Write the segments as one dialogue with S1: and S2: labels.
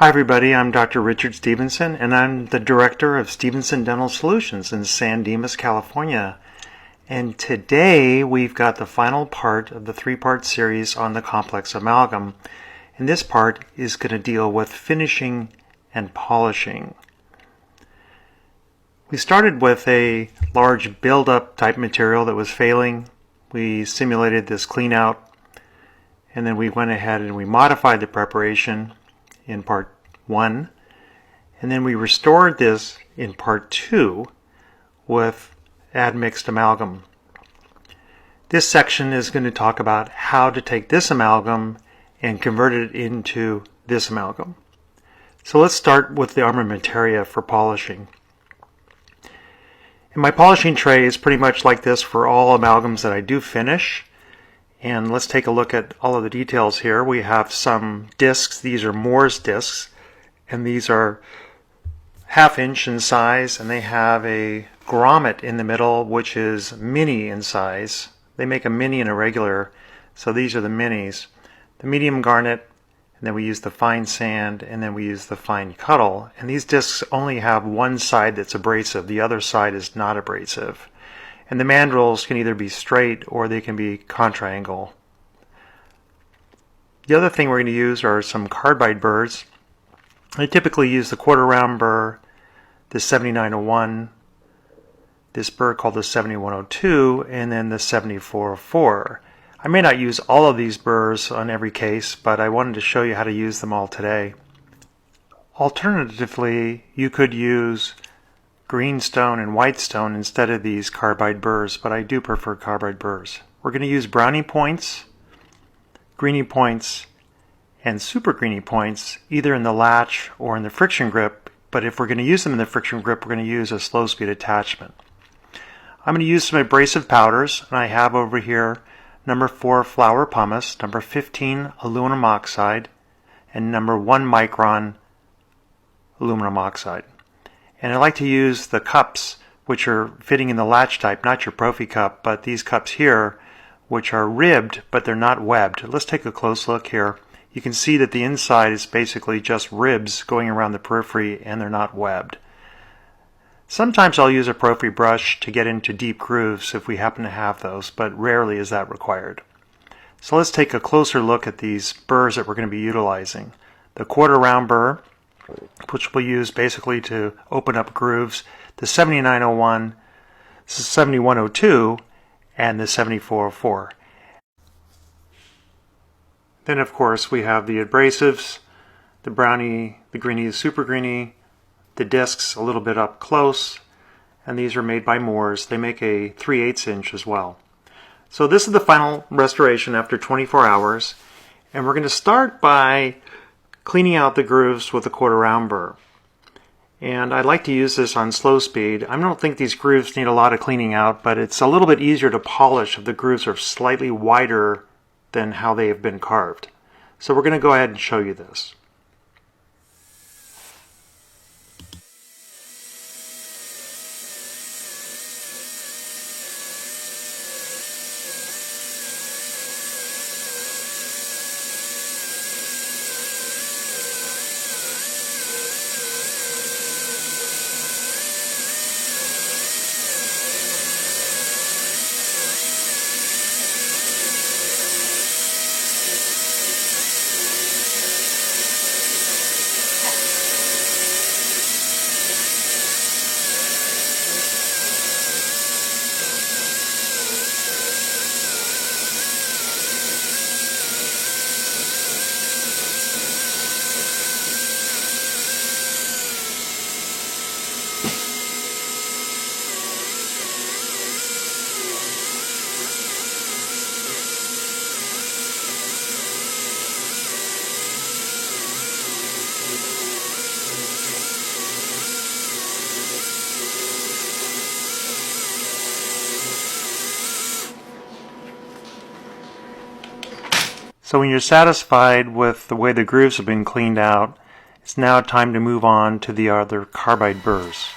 S1: Hi everybody, I'm Dr. Richard Stevenson and I'm the Director of Stevenson Dental Solutions in San Dimas, California. And today we've got the final part of the three-part series on the complex amalgam. And this part is going to deal with finishing and polishing. We started with a large build-up type material that was failing. We simulated this clean out and then we went ahead and we modified the preparation in part 1, and then we restored this in part 2 with admixed amalgam. This section is going to talk about how to take this amalgam and convert it into this amalgam. So let's start with the armamentaria for polishing. And my polishing tray is pretty much like this for all amalgams that I do finish. And let's take a look at all of the details here. We have some discs. These are Moore's discs, and these are 1/2 inch in size, and they have a grommet in the middle, which is mini in size. They make a mini and a regular, so these are the minis. The medium garnet, and then we use the fine sand, and then we use the fine cuttle. And these discs only have one side that's abrasive. The other side is not abrasive. And the mandrels can either be straight or they can be contra-angle. The other thing we're going to use are some carbide burrs. I typically use the 1/4 round burr, the 7901, this burr called the 7102, and then the 7404. I may not use all of these burrs on every case, but I wanted to show you how to use them all today. Alternatively, you could use greenstone and whitestone instead of these carbide burrs, but I do prefer carbide burrs. We're going to use brownie points, greenie points, and super greenie points either in the latch or in the friction grip, but if we're going to use them in the friction grip, we're going to use a slow speed attachment. I'm going to use some abrasive powders, and I have over here number 4 flour pumice, number 15 aluminum oxide, and number 1 micron aluminum oxide. And I like to use the cups which are fitting in the latch type, not your Profi cup, but these cups here, which are ribbed, but they're not webbed. Let's take a close look here. You can see that the inside is basically just ribs going around the periphery, and they're not webbed. Sometimes I'll use a Profi brush to get into deep grooves if we happen to have those, but rarely is that required. So let's take a closer look at these burrs that we're going to be utilizing. The 1/4 round burr, which we'll use basically to open up grooves, the 7901, 7102, and the 7404. Then of course we have the abrasives, the brownie, the greenie, the super greenie, the discs a little bit up close, and these are made by Moore's. They make a 3/8 inch as well. So this is the final restoration after 24 hours, and we're going to start by cleaning out the grooves with a 1/4 round burr. And I like to use this on slow speed. I don't think these grooves need a lot of cleaning out, but it's a little bit easier to polish if the grooves are slightly wider than how they have been carved. So we're going to go ahead and show you this. So when you're satisfied with the way the grooves have been cleaned out, it's now time to move on to the other carbide burrs.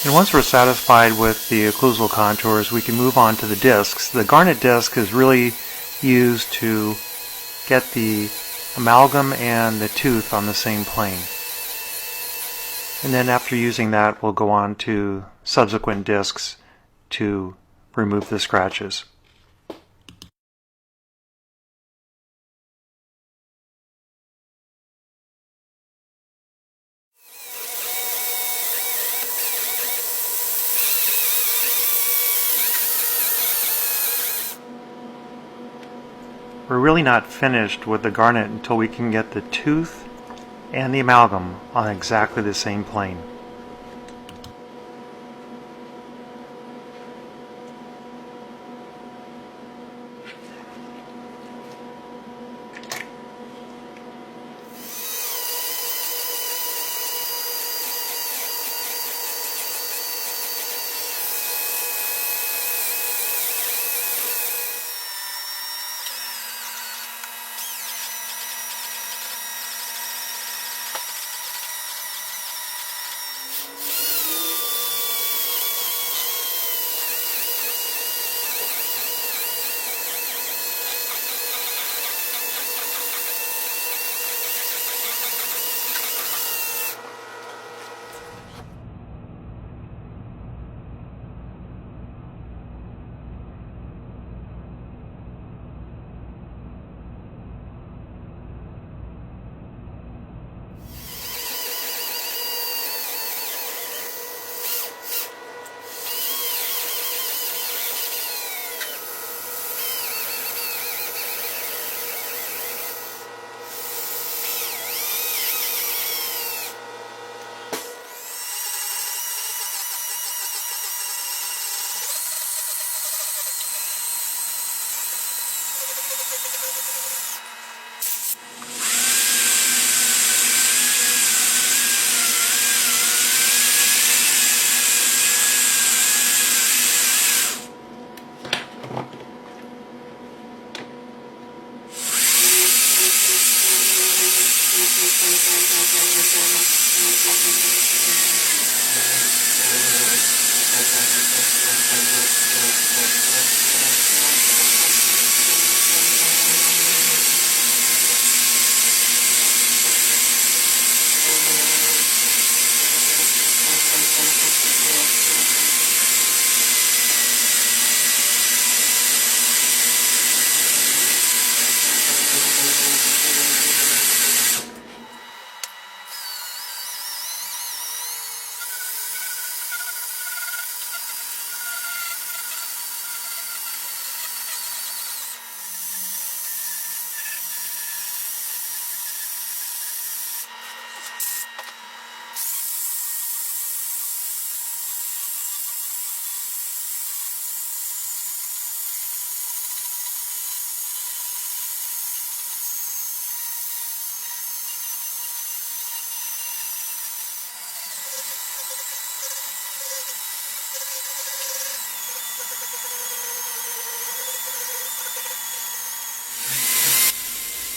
S1: And once we're satisfied with the occlusal contours, we can move on to the discs. The garnet disc is really used to get the amalgam and the tooth on the same plane. And then after using that, we'll go on to subsequent discs to remove the scratches. We're really not finished with the garnet until we can get the tooth and the amalgam on exactly the same plane.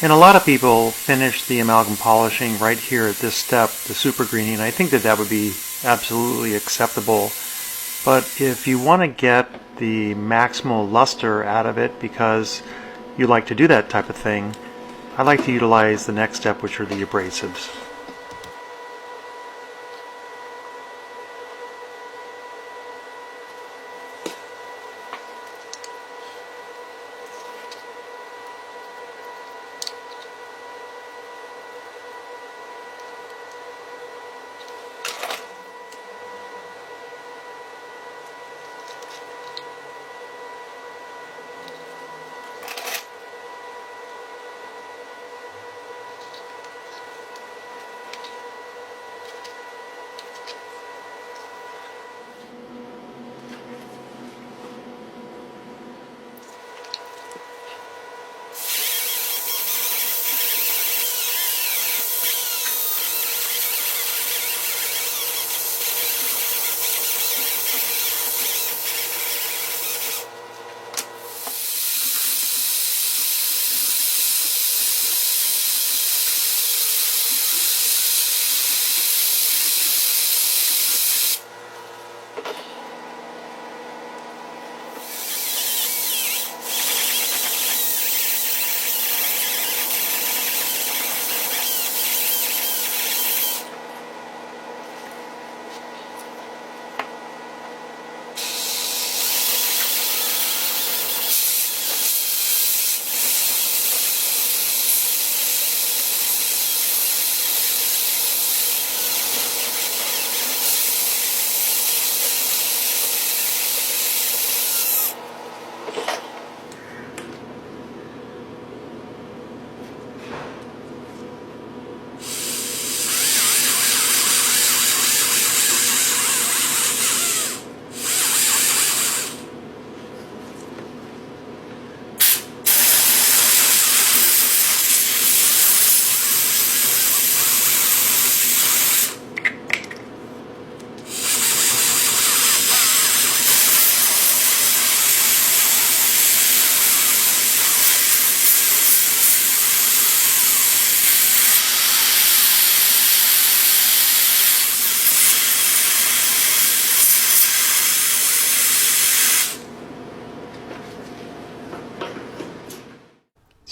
S1: And a lot of people finish the amalgam polishing right here at this step, the super greening. I think that would be absolutely acceptable. But if you want to get the maximal luster out of it because you like to do that type of thing, I like to utilize the next step, which are the abrasives.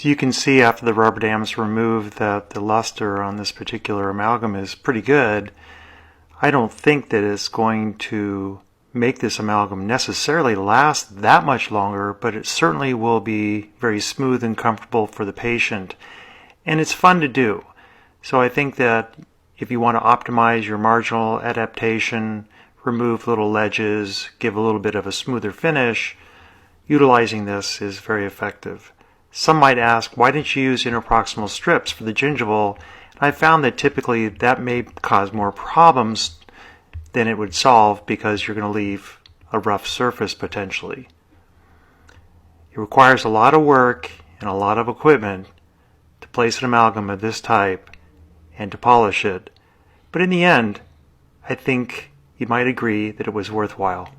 S1: So you can see after the rubber dam's removed that the luster on this particular amalgam is pretty good. I don't think that it's going to make this amalgam necessarily last that much longer, but it certainly will be very smooth and comfortable for the patient. And it's fun to do. So I think that if you want to optimize your marginal adaptation, remove little ledges, give a little bit of a smoother finish, utilizing this is very effective. Some might ask, why didn't you use interproximal strips for the gingival? And I found that typically that may cause more problems than it would solve because you're going to leave a rough surface potentially. It requires a lot of work and a lot of equipment to place an amalgam of this type and to polish it, but in the end, I think you might agree that it was worthwhile.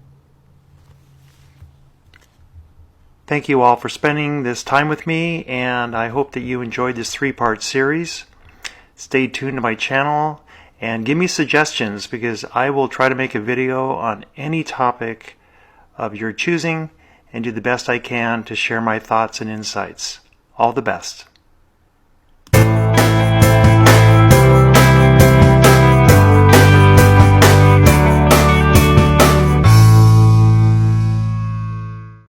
S1: Thank you all for spending this time with me, and I hope that you enjoyed this 3-part series. Stay tuned to my channel and give me suggestions, because I will try to make a video on any topic of your choosing and do the best I can to share my thoughts and insights. All the best.